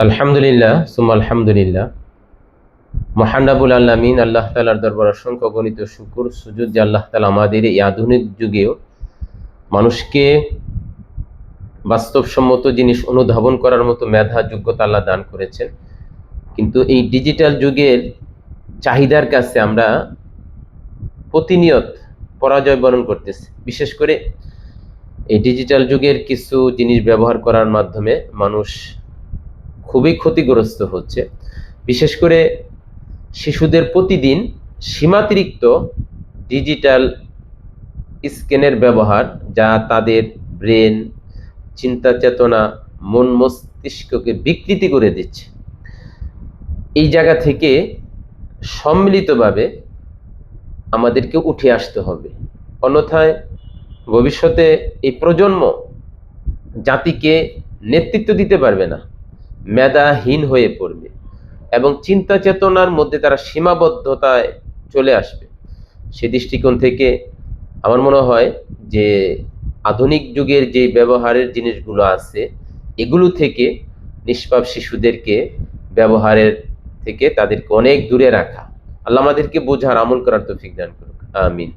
আলহামদুলিল্লাহ সুম্মা আলহামদুলিল্লাহ। মহান রাব্বুল আলামিন আল্লাহ তাআলার দরবারে অসংখ্য গণিত শুকর সুজুদ যে আল্লাহ তাআলা আমাদের এই আধুনিক যুগেও মানুষকে বাস্তবসম্মত জিনিস অনুধাবন করার মতো মেধা যোগ্যতা আল্লাহ দান করেছেন। কিন্তু এই ডিজিটাল যুগের চাহিদার কাছে আমরা প্রতিনিয়ত পরাজয় বরণ করতেছি। বিশেষ করে এই ডিজিটাল যুগের কিছু জিনিস ব্যবহার করার মাধ্যমে মানুষ খুবই ক্ষতিগ্রস্ত হচ্ছে। বিশেষ করে শিশুদের প্রতিদিন সীমাতিরিক্ত ডিজিটাল স্ক্রিনের ব্যবহার, যা তাদের ব্রেন, চিন্তা চেতনা, মন মস্তিষ্ককে বিকৃতি করে দিচ্ছে। এই জায়গা থেকে সম্মিলিতভাবে আমাদেরকে উঠে আসতে হবে, অন্যথায় ভবিষ্যতে এই প্রজন্ম জাতিকে নেতৃত্ব দিতে পারবে না, মেধাহীন হয়ে পড়বে এবং চিন্তা চেতনার মধ্যে তারা সীমাবদ্ধতায় চলে আসবে। সে দৃষ্টিকোণ থেকে আমার মনে হয় যে আধুনিক যুগের যে ব্যবহারের জিনিসগুলো আছে, এগুলো থেকে নিষ্পাপ শিশুদেরকে ব্যবহারের থেকে তাদেরকে অনেক দূরে রাখা। আল্লাহ আমাদেরকে বোঝার আমল করার তৌফিক দান করুক। আমিন।